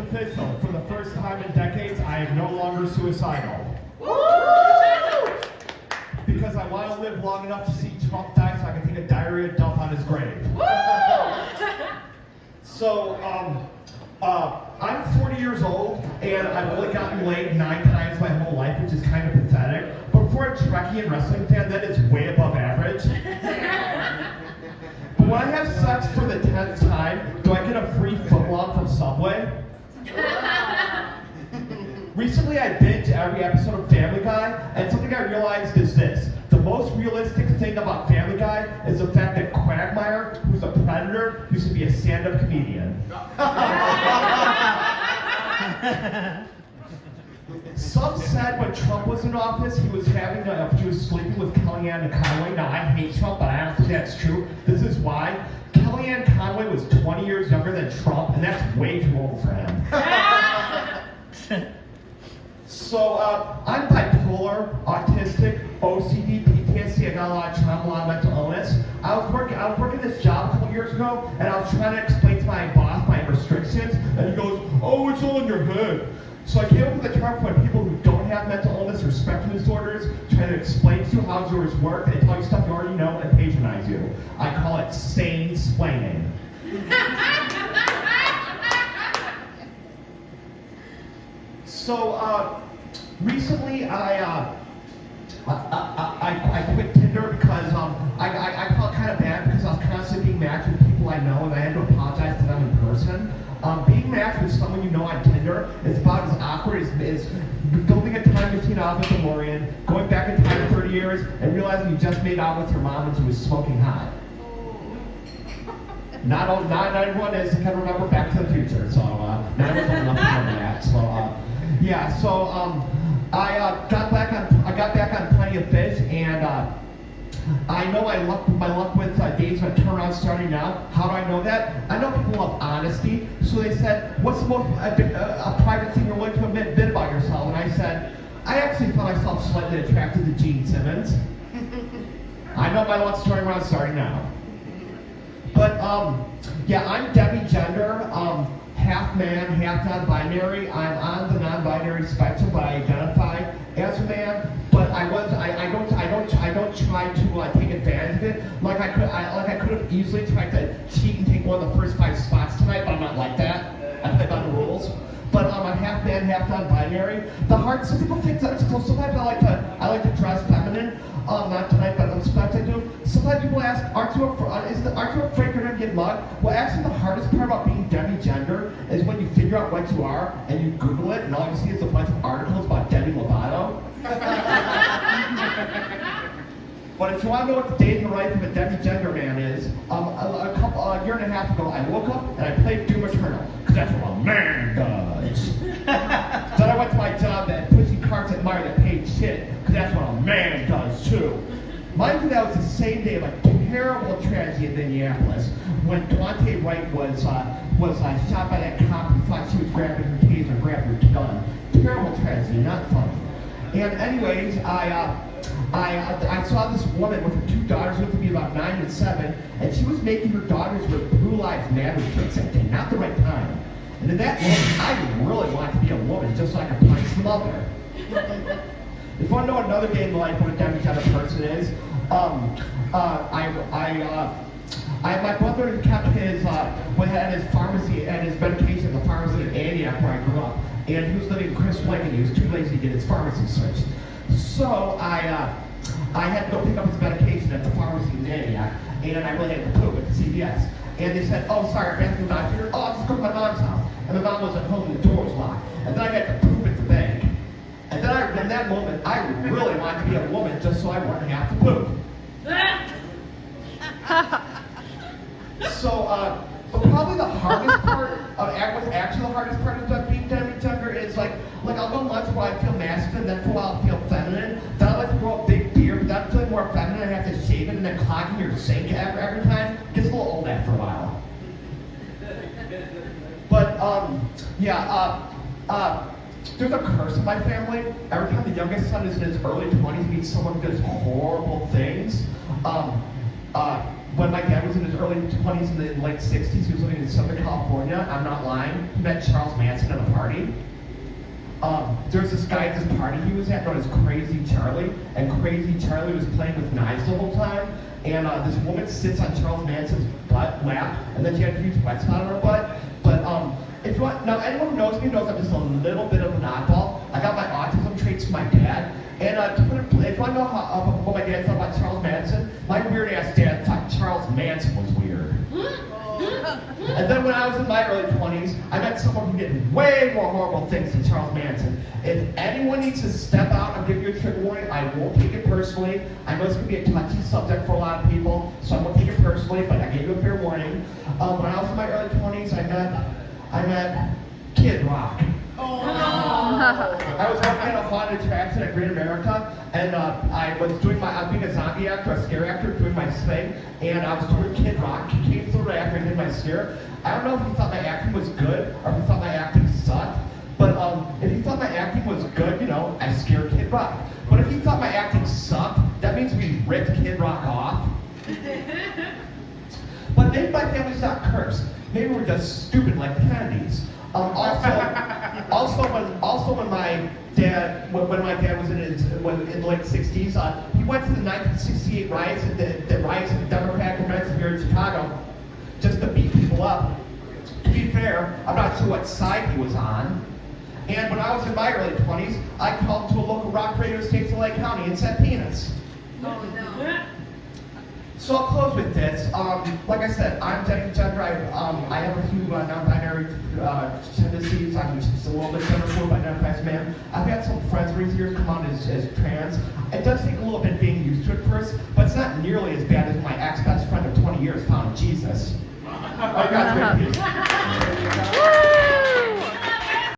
official. For the first time in decades, I am no longer suicidal. Because I want to live long enough to see Trump die so I can take a diarrhea dump on his grave. So, I'm 40 years old, and I've only gotten laid 9 times my whole life, which is kind of pathetic. But for a Trekkie and wrestling fan, that is way above average. But when I have sex for the 10th time, do I get a free footlong from Subway? Recently, I binged every episode of Family Guy, and something I realized is this. The most realistic thing about Family Guy is the fact that Quagmire, who's a predator, used to be a stand-up comedian. Some said when Trump was in office, he was sleeping with Kellyanne Conway. Now, I hate Trump, but I don't think that's true. This is why. Kellyanne Conway was 20 years younger than Trump, and that's way too old for him. So, I'm bipolar, autistic, OCD, PTSD, I got a lot of trauma, a lot of mental illness. I was working this job a couple years ago, and I was trying to explain to my boss my restrictions, and he goes, "Oh, it's all in your head." So I came up with a term for when people who don't have mental illness or spectrum disorders try to explain to you how disorders work, they tell you stuff you already know and patronize you. I call it sane-splaining. So, recently I quit Tinder because I felt kind of bad because I was constantly being matched with people I know and I had to apologize to them in person. Being matched with someone you know on Tinder is about as awkward as building a time machine out of a DeLorean, going back in time 30 years, and realizing you just made out with your mom and she was smoking hot. Not everyone can remember Back to the Future, so not everyone's old enough to remember that. So yeah, so I got back on Plenty of Fish, and I know my luck with dates and turnaround starting now. How do I know that? I know people love honesty, so they said, "What's the most a private thing you're willing to admit about yourself?" And I said, "I actually found myself slightly attracted to Gene Simmons." I know my luck's turning around starting now. But yeah, I'm Demi gender. Half man, half non-binary. I'm on the non-binary spectrum, but I identify as a man. But I don't try to take advantage of it. Like I could have easily tried to cheat and take one of the first 5 spots tonight, but I'm not like that. I play by the rules. But I'm half man, half non-binary. Some people think that. So sometimes I like to dress feminine. Not tonight, but sometimes I do. Sometimes people ask, aren't you afraid you're gonna get mugged? Well, actually, the hardest part about being demi-gender is when you figure out what you are and you Google it, and all you see is a bunch of articles about Demi Lovato. But if you want to know what the day in the life of a demi-gender man is, a year and a half ago, I woke up and I played Doom Eternal, because that's what a man does. Then I went to my job at Pussy Carts at Meyer that paid shit, because that's what a man does too. Mind you, that was the same day of a terrible tragedy in Minneapolis when Daunte Wright was shot by that cop who thought she was grabbing her taser and grabbed her gun. Terrible tragedy, not funny. And anyways, I saw this woman with her 2 daughters, looked to be about 9 and 7, and she was making her daughters with Blue Lives Matter tricks that day, not the right time. And in that moment, I really wanted to be a woman just so I could punch some other. If you want to know another day in the life of a demi-gender person is, my brother kept his pharmacy and his medication at the pharmacy in Antioch where I grew up, and he was living in Crystal Lake and he was too lazy to get his pharmacy searched. So I had to go pick up his medication at the pharmacy in Antioch, and I really had to poop at the CVS. And they said, "Oh, sorry, I have to go back here. Oh, I'll just go to my mom's house." And my mom was at home and the door was locked. And then I had to poop at the bank. And then in that moment, I really wanted to be a woman just so I wouldn't have to poop. So, but probably the hardest part of being demi-gender is like I'll go months where I feel masculine, then for a while I'll feel feminine. Then I like to grow a big beard, but then I'm feeling more feminine. I have to shave it and then clogging your sink every time. Gets a little old after a while. But there's a curse in my family. Every time the youngest son is in his early 20s, he meets someone who does horrible things. When when my dad was in his early 20s and the late 60s, he was living in Southern California. I'm not lying. He met Charles Manson at a party. There's this guy at this party he was at known as Crazy Charlie, and Crazy Charlie was playing with knives the whole time. And this woman sits on Charles Manson's lap, and then she had a huge wet spot on her butt. But if you want, now anyone who knows me knows I'm just a little bit of an oddball. I got my autism traits from my dad. And if you want to know what my dad thought about Charles Manson, my weird ass dad thought Charles Manson was weird. And then when I was in my early 20s, I met someone who did way more horrible things than Charles Manson. If anyone needs to step out and give you a trigger warning, I won't take it personally. I know it's going to be a touchy subject for a lot of people, so I won't take it personally, but I gave you a fair warning. When I was in my early 20s, I met Kid Rock. Oh. I was working at a haunted attraction at Great America, and I was being a zombie actor, a scare actor, doing my thing, and I was doing Kid Rock. He came through right after I did my scare. I don't know if he thought my acting was good or if he thought my acting sucked, but if he thought my acting was good, you know, I scared Kid Rock. But if he thought my acting sucked, that means we ripped Kid Rock off. But maybe my family's not cursed. Maybe we're just stupid like the Kennedys. Also, when my dad was in the late 60s, he went to the 1968 riots, the riots in the Democratic convention here in Chicago, just to beat people up. To be fair, I'm not sure what side he was on. And when I was in my early 20s, I called to a local rock radio station in Lake County and said penis. Oh, no. So I'll close with this. Like I said, I'm Demi gender. I have a few non-binary tendencies. I'm just a little bit gender fluid, but identify as a man. I've had some friends recent years come out as trans. It does take a little bit being used to it first, but it's not nearly as bad as my ex-best friend of 20 years found Jesus. Oh, God's great peace.